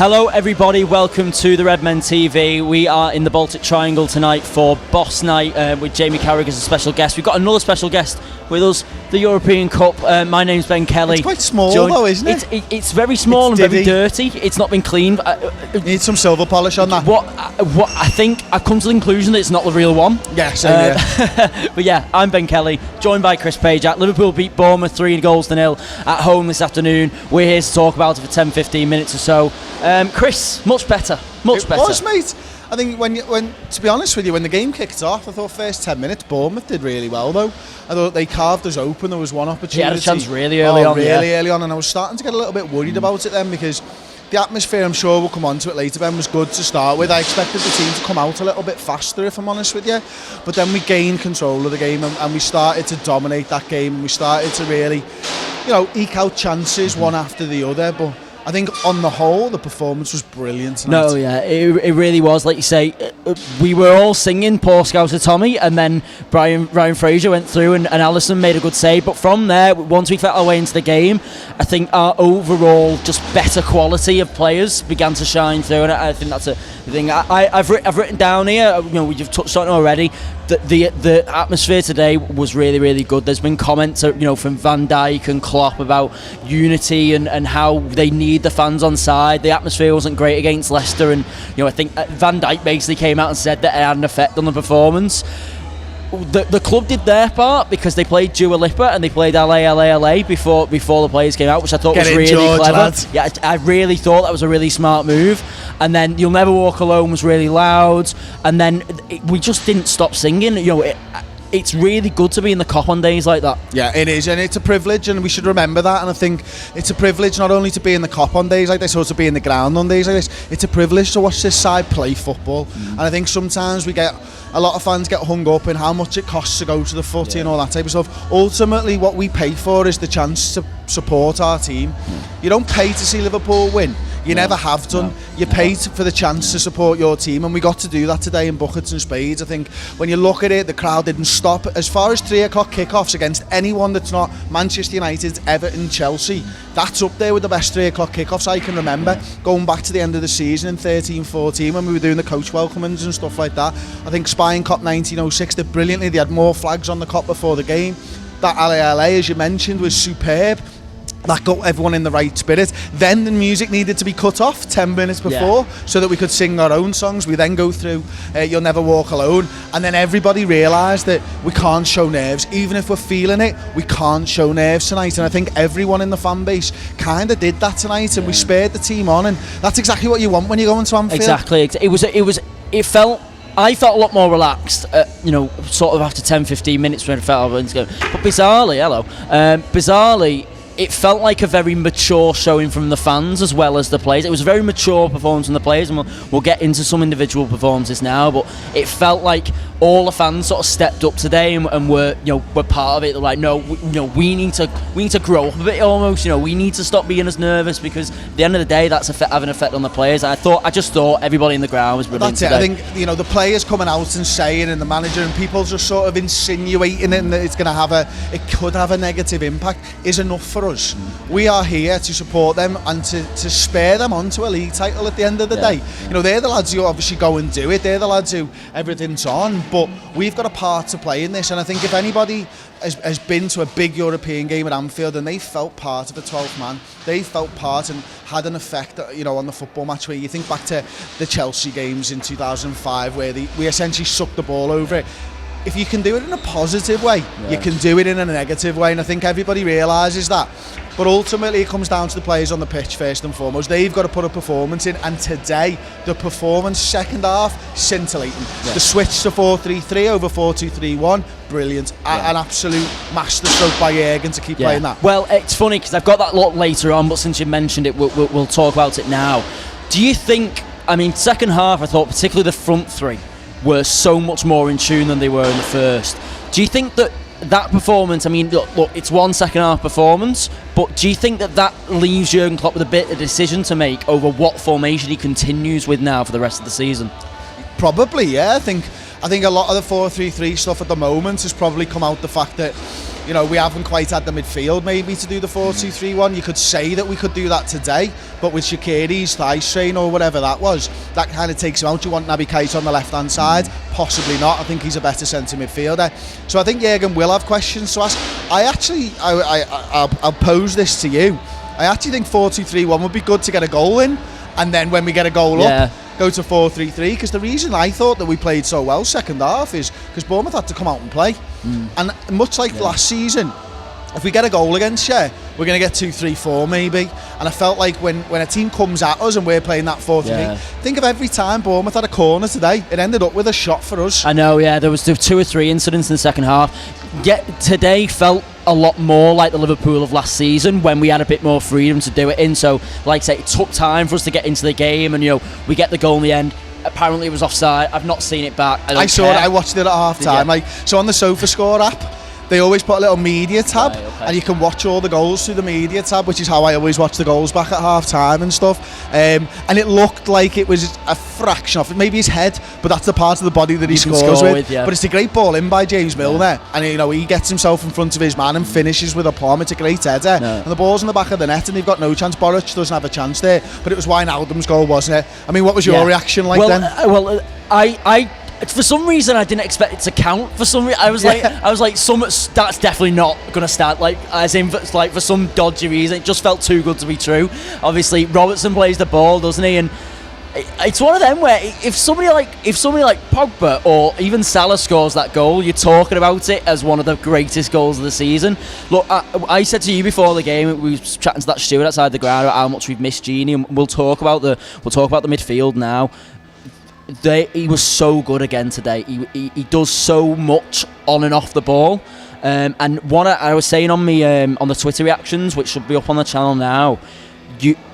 Hello everybody, welcome to the Redmen TV. We are in the Baltic Triangle tonight for Boss Night with Jamie Carrick as a special guest. We've got another special guest with us, the European Cup. My name's Ben Kelly. It's quite small though, isn't it? It's very small and very dirty. It's not been cleaned. Need some silver polish on that. What I think, I've come to the conclusion that it's not the real one. Yeah, same here. But yeah, I'm Ben Kelly, joined by Chris Pajak. Liverpool beat Bournemouth 3-0 at home this afternoon. We're here to talk about it for 10-15 minutes or so. Chris, much better. It was, mate. I think when to be honest with you, when the game kicked off, I thought first 10 minutes Bournemouth did really well though. I thought they carved us open. There was one opportunity. He had a chance really early on, and I was starting to get a little bit worried about it then, because the atmosphere, I'm sure we'll come on to it later, Ben, was good to start with. I expected the team to come out a little bit faster, if I'm honest with you. But then we gained control of the game and we started to dominate that game. And we started to really, eke out chances one after the other. But I think on the whole, the performance was brilliant tonight. No, yeah, it really was. Like you say, we were all singing Poor Scouser Tommy, and then Ryan Fraser went through and Alisson made a good save. But from there, once we felt our way into the game, I think our overall just better quality of players began to shine through, and I think that's a thing. I've written down here, we've touched on it already, that the atmosphere today was really, really good. There's been comments, from Van Dijk and Klopp about unity and how they need the fans on side. The atmosphere wasn't great against Leicester, and I think Van Dijk basically came out and said that it had an effect on the performance. The club did their part because they played Dua Lipa and they played LA before the players came out, which I thought was really clever. Lads. Yeah, I really thought that was a really smart move. And then You'll Never Walk Alone was really loud, and then we just didn't stop singing. It's really good to be in the Cop on days like that. Yeah, it is, and it's a privilege, and we should remember that. And I think it's a privilege not only to be in the Cop on days like this, or to be in the ground on days like this. It's a privilege to watch this side play football. And I think sometimes a lot of fans get hung up in how much it costs to go to the footy and all that type of stuff. Ultimately, what we pay for is the chance to support our team. You don't pay to see Liverpool win. You never have done. You paid for the chance to support your team, and we got to do that today in buckets and spades. I think when you look at it, the crowd didn't stop. As far as 3 o'clock kickoffs against anyone that's not Manchester United, Everton, Chelsea, that's up there with the best 3 o'clock kickoffs I can remember, going back to the end of the season in 13-14 when we were doing the coach welcomings and stuff like that. I think Spine Cop 1906 did brilliantly. They had more flags on the Cop before the game. That LA, as you mentioned, was superb. That got everyone in the right spirit. Then the music needed to be cut off 10 minutes before so that we could sing our own songs. We then go through You'll Never Walk Alone, and then everybody realised that we can't show nerves. Even if we're feeling it, we can't show nerves tonight. And I think everyone in the fan base kind of did that tonight, and we spurred the team on, and that's exactly what you want when you go into Anfield. Exactly. I felt a lot more relaxed, sort of after 10-15 minutes when I felt I was going. But bizarrely, it felt like a very mature showing from the fans as well as the players. It was a very mature performance from the players, and we'll get into some individual performances now, but it felt like all the fans sort of stepped up today and were part of it. They're like, no, we need to grow up a bit almost. We need to stop being as nervous, because at the end of the day, that's having an effect on the players. I just thought everybody in the ground was brilliant. That's it. Today. I think the players coming out and saying, and the manager and people just sort of insinuating it, that it could have a negative impact, is enough for us. We are here to support them and to spare them onto a league title at the end of the day. They're the lads who obviously go and do it. They're the lads who everything's on. But we've got a part to play in this, and I think if anybody has been to a big European game at Anfield and they felt part of the 12th man, they felt part and had an effect, on the football match, where you think back to the Chelsea games in 2005 where we essentially sucked the ball over it. If you can do it in a positive way, you can do it in a negative way, and I think everybody realises that. But ultimately, it comes down to the players on the pitch first and foremost. They've got to put a performance in, and today, the performance, second half, scintillating. The switch to 4-3-3 over 4-2-3-1, brilliant. An absolute masterstroke by Jürgen to keep playing that. Well, it's funny because I've got that lot later on, but since you mentioned it, we'll talk about it now. Do you think, second half, I thought particularly the front three were so much more in tune than they were in the first. Do you think that performance, look, it's one second half performance, but do you think that leaves Jurgen Klopp with a bit of decision to make over what formation he continues with now for the rest of the season? Probably, yeah. I think a lot of the 4-3-3 stuff at the moment has probably come out the fact that you know, we haven't quite had the midfield maybe to do the 4-2-3-1. You could say that we could do that today, but with Shaqiri's thigh strain or whatever that was, that kind of takes him out. You want Naby Keita on the left-hand side? Possibly not. I think he's a better centre midfielder. So I think Jurgen will have questions to ask. I'll pose this to you. I actually think 4-2-3-1 would be good to get a goal in, and then when we get a goal up, go to 4-3-3, because the reason I thought that we played so well second half is because Bournemouth had to come out and play. And much like last season, if we get a goal against you, we're going to get 2-3-4 maybe. And I felt like when a team comes at us and we're playing that 4-3, think of every time Bournemouth had a corner today, it ended up with a shot for us. I know, there was 2 or 3 incidents in the second half. Yet today felt a lot more like the Liverpool of last season when we had a bit more freedom to do it in. So, like I say, it took time for us to get into the game, and we get the goal in the end. Apparently it was offside. I've not seen it back. I saw it. I watched it at half time. So on the SofaScore app, they always put a little media tab, and you can watch all the goals through the media tab, which is how I always watch the goals back at half time and stuff. And it looked like it was a fraction of it, maybe his head, but that's the part of the body that he scores with. But it's a great ball in by James Milner, and he gets himself in front of his man and finishes with a palm. It's a great header, and the ball's in the back of the net, and they've got no chance. Boric doesn't have a chance there, but it was Wijnaldum's goal, wasn't it? I mean, what was your reaction like then? I for some reason I didn't expect it to count. For some reason I was like, that's definitely not going to start. Like, as in, like, for some dodgy reason, it just felt too good to be true. Obviously, Robertson plays the ball, doesn't he? And it's one of them where if somebody like Pogba or even Salah scores that goal, you're talking about it as one of the greatest goals of the season. Look, I said to you before the game, we were chatting to that steward outside the ground about how much we've missed Gini, and we'll talk about the midfield now. He was so good again today. He does so much on and off the ball. And what I was saying on the Twitter reactions, which should be up on the channel now,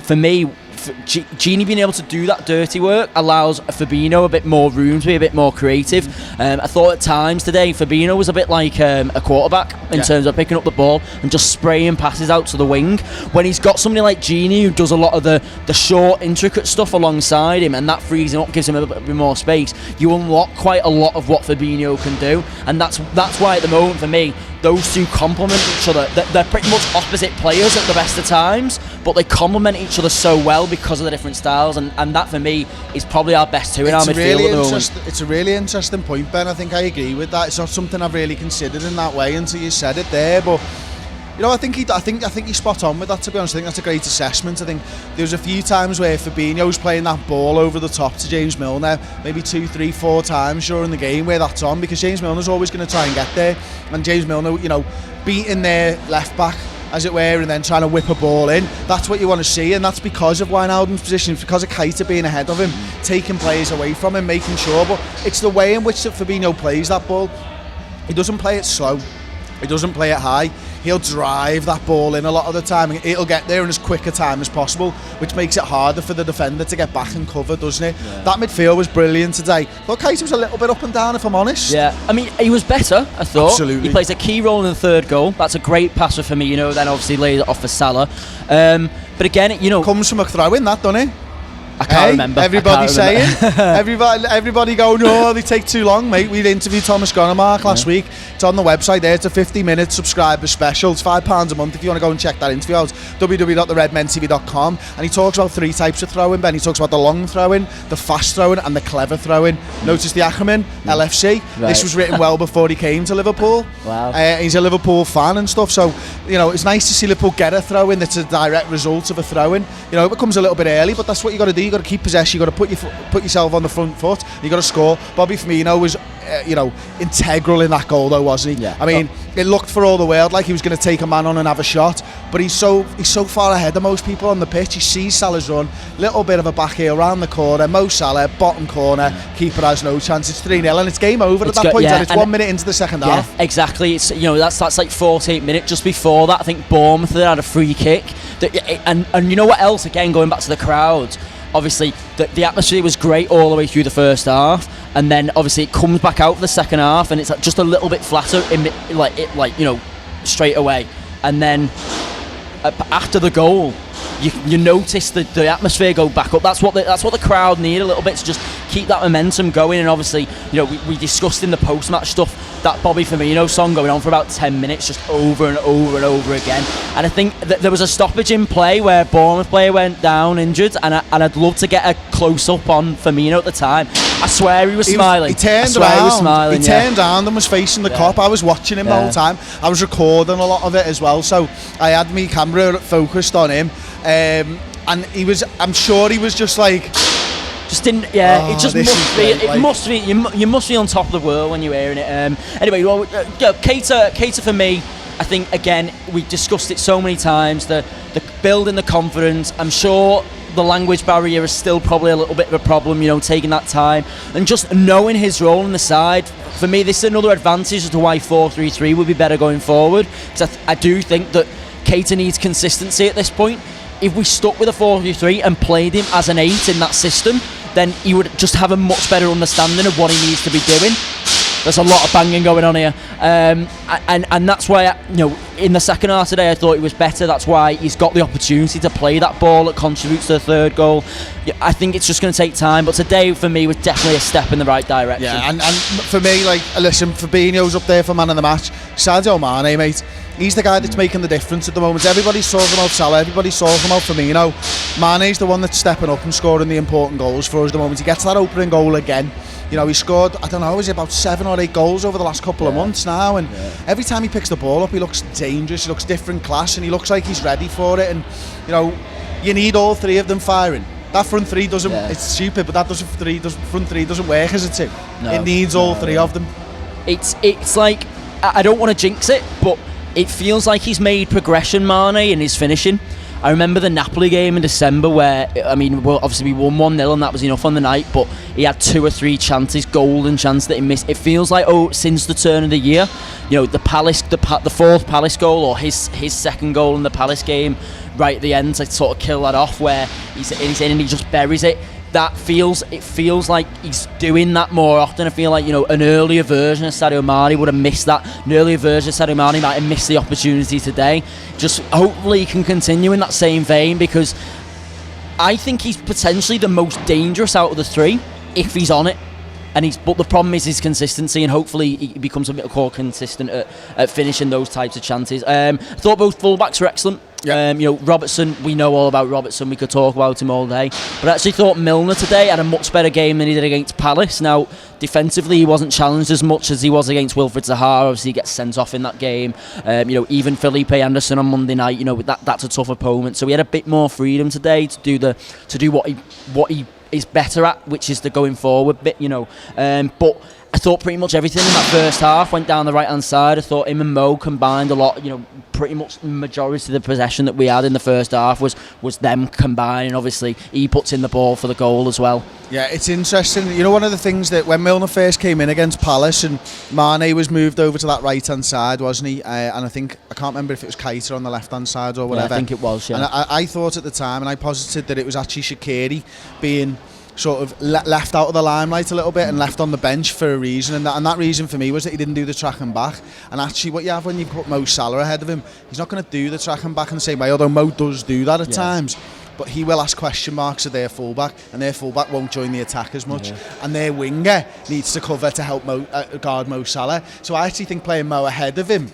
for me, Gini being able to do that dirty work allows Fabinho a bit more room to be a bit more creative. I thought at times today Fabinho was a bit like a quarterback in terms of picking up the ball and just spraying passes out to the wing. When he's got somebody like Gini who does a lot of the short, intricate stuff alongside him, and that frees him up, gives him a bit more space, you unlock quite a lot of what Fabinho can do. And that's why at the moment for me, those two complement each other. They're pretty much opposite players at the best of times, but they complement each other so well because of the different styles, and that for me is probably our best two in our midfield at the moment. It's a really interesting point, Ben. I think I agree with that. It's not something I've really considered in that way until you said it there, but I think he's spot on with that, to be honest. I think that's a great assessment. I think there was a few times where Fabinho's playing that ball over the top to James Milner, maybe 2, 3, 4 times during the game where that's on, because James Milner's always going to try and get there, and James Milner, beating their left back, as it were, and then trying to whip a ball in. That's what you want to see, and that's because of Wijnaldum's position. It's because of Keita being ahead of him, taking players away from him, making sure. But it's the way in which Fabinho plays that ball. He doesn't play it slow. He doesn't play it high. He'll drive that ball in a lot of the time. It'll get there in as quick a time as possible, which makes it harder for the defender to get back and cover, doesn't it? Yeah. That midfield was brilliant today. Thought Keita was a little bit up and down, if I'm honest. Yeah, I mean, he was better, I thought. Absolutely. He plays a key role in the third goal. That's a great pass for Firmino, then obviously lays it off for Salah. But again, comes from a throw-in, that, doesn't it? I can't remember. Everybody saying, everybody go, no, they take too long, mate. We interviewed Thomas Gronemark last week. It's on the website there. It's a 50-minute subscriber special. It's £5 a month if you want to go and check that interview out. www.theredmentv.com. And he talks about 3 types of throwing, Ben. He talks about the long throwing, the fast throwing, and the clever throwing. Notice the acronym, LFC. Right. This was written well before he came to Liverpool. Wow. He's a Liverpool fan and stuff. So, it's nice to see Liverpool get a throw-in that's a direct result of a throw-in. It comes a little bit early, but that's what you got to do. You got to keep possession. You got to put yourself on the front foot. You got to score. Bobby Firmino was, integral in that goal, though, wasn't he? Yeah. I mean, it looked for all the world like he was going to take a man on and have a shot, but he's so far ahead of most people on the pitch. He sees Salah's run, little bit of a back heel around the corner. Mo Salah, bottom corner. Keeper has no chance. It's 3-0 and it's game over at that point. And it's 1 minute into the second half. Yeah, exactly. It's that's like 48 minutes. Just before that, I think Bournemouth had a free kick. And you know what else? Again, going back to the crowd. Obviously, the atmosphere was great all the way through the first half, and then obviously it comes back out for the second half, and it's just a little bit flatter, straight away. And then after the goal, you notice the atmosphere go back up. That's what the crowd need a little bit to just keep that momentum going. And obviously, we discussed in the post-match stuff that Bobby Firmino song going on for about 10 minutes, just over and over and over again. And I think that there was a stoppage in play where a Bournemouth player went down injured, and I'd love to get a close-up on Firmino at the time. I swear he was smiling. He turned around and was facing the cop. I was watching him the whole time. I was recording a lot of it as well, so I had my camera focused on him. And he was, I'm sure he was just like... Just didn't, it just must be. It must be. You must be on top of the world when you're hearing it. Anyway, well, Keita for me, I think again we discussed it so many times. The building the confidence. I'm sure the language barrier is still probably a little bit of a problem. Taking that time and just knowing his role in the side. For me, this is another advantage as to why 4-3-3 would be better going forward. Because I do think that Keita needs consistency at this point. If we stuck with a 4-3-3 and played him as an 8 in that system, then he would just have a much better understanding of what he needs to be doing. There's a lot of banging going on here, and that's why in the second half today I thought he was better. That's why he's got the opportunity to play that ball that contributes to the third goal. I think it's just going to take time, but today for me was definitely a step in the right direction. Yeah, and for me, listen, Fabinho's up there for man of the match. Sadio Mane, mate. He's the guy that's making the difference at the moment. Everybody's talking about Salah, everybody's talking about Firmino. Mane's the one that's stepping up and scoring the important goals for us at the moment. He gets that opening goal again. He scored, I don't know, is it about 7 or 8 goals over the last couple of months now, and every time he picks the ball up he looks dangerous, he looks different class, and he looks like he's ready for it. And you need all three of them firing. That front three doesn't, it's stupid, but front three doesn't work as a team. It needs all three of them. It's like, I don't want to jinx it, but it feels like he's made progression, Mane, in his finishing. I remember the Napoli game in December where, obviously we won 1-0 and that was enough on the night, but he had 2 or 3 chances, golden chance that he missed. It feels like, since the turn of the year, the fourth Palace goal, or his second goal in the Palace game, right at the end to sort of kill that off, where he's in and he just buries it. It feels like he's doing that more often. I feel like, an earlier version of Sadio Mane would have missed that. An earlier version of Sadio Mane might have missed the opportunity today. Just hopefully he can continue in that same vein, because I think he's potentially the most dangerous out of the 3 if he's on it. But the problem is his consistency, and hopefully he becomes a bit more consistent at finishing those types of chances. I thought both fullbacks were excellent. Robertson, we know all about Robertson, we could talk about him all day, but I actually thought Milner today had a much better game than he did against Palace. Now, defensively he wasn't challenged as much as he was against Wilfried Zaha. Obviously he gets sent off in that game. Even Felipe Anderson on Monday night, that's a tough opponent, so he had a bit more freedom today to do what he is better at, which is the going forward bit, but I thought pretty much everything in that first half went down the right hand side. I thought him and Mo combined a lot. Pretty much the majority of the possession that we had in the first half was them combining. Obviously he puts in the ball for the goal as well. Yeah, it's interesting. One of the things that when Milner first came in against Palace and Mane was moved over to that right hand side, wasn't he? And I can't remember if it was Keita on the left hand side or whatever. Yeah, I think it was. Yeah. And I thought at the time, and I posited that it was actually Shaqiri being sort of left out of the limelight a little bit and left on the bench for a reason, and that reason for me was that he didn't do the track and back. And actually what you have when you put Mo Salah ahead of him, he's not going to do the track and back in the same way, although Mo does do that at times, but he will ask question marks of their fullback, and their fullback won't join the attack as much, and their winger needs to cover to help guard Mo Salah. So I actually think playing Mo ahead of him,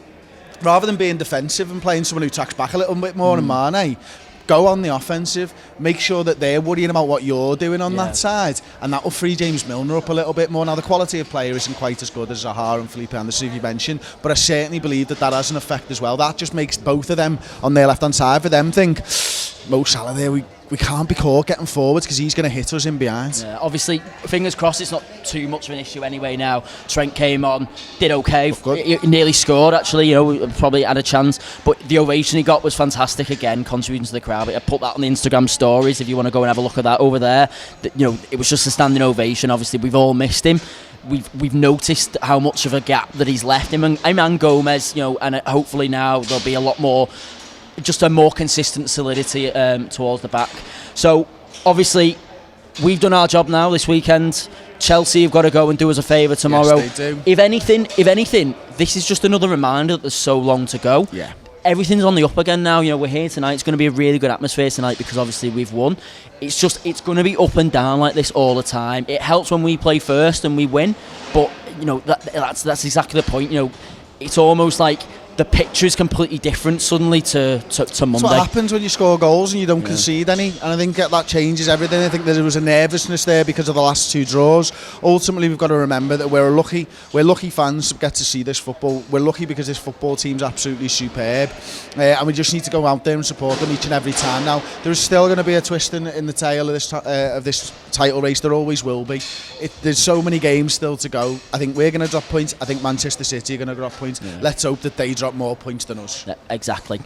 rather than being defensive and playing someone who tracks back a little bit more than Mane, go on the offensive, make sure that they're worrying about what you're doing on that side, and that will free James Milner up a little bit more. Now the quality of player isn't quite as good as Zaha and Felipe Anderson, if you mentioned, but I certainly believe that has an effect as well. That just makes both of them on their left hand side for them think, Mo Salah there, we can't be caught getting forwards because he's going to hit us in behind. Yeah, obviously, fingers crossed it's not too much of an issue anyway now. Trent came on, did okay, he nearly scored actually, probably had a chance, but the ovation he got was fantastic again, contributing to the crowd. I put that on the Instagram stories if you want to go and have a look at that over there. It was just a standing ovation. Obviously we've all missed him. We've noticed how much of a gap that he's left him and Gomez, and hopefully now there'll be a lot more, just a more consistent solidity towards the back. So obviously we've done our job now this weekend. Chelsea have got to go and do us a favour tomorrow. Yes, they do. If anything, this is just another reminder that there's so long to go. Yeah. everything's on the up again now. You know, we're here tonight. It's going to be a really good atmosphere tonight because obviously we've won. It's going to be up and down like this all the time. It helps when we play first and we win, but you know that's exactly the point. You know, it's almost like the picture is completely different suddenly to Monday. That's what happens when you score goals and you don't concede any, and I think that changes everything. I think there was a nervousness there because of the last 2 draws. Ultimately, we've got to remember that we're lucky fans to get to see this football. We're lucky because this football team's absolutely superb, and we just need to go out there and support them each and every time. Now, there's still going to be a twist in the tail of this title race. There always will be. There's so many games still to go. I think we're going to drop points. I think Manchester City are going to drop points. Yeah. Let's hope that they drop more points than us. Yeah, exactly.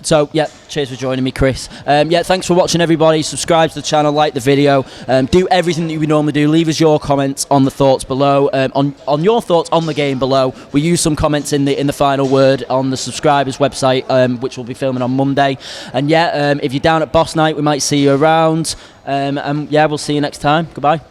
So yeah, cheers for joining me, Chris. Yeah, thanks for watching, everybody. Subscribe to the channel, like the video, do everything that you would normally do. Leave us your comments on the thoughts below, on your thoughts on the game below. We use some comments in the final word on the subscribers website, which we'll be filming on Monday. And yeah, if you're down at Boss Night, we might see you around. And yeah, we'll see you next time. Goodbye.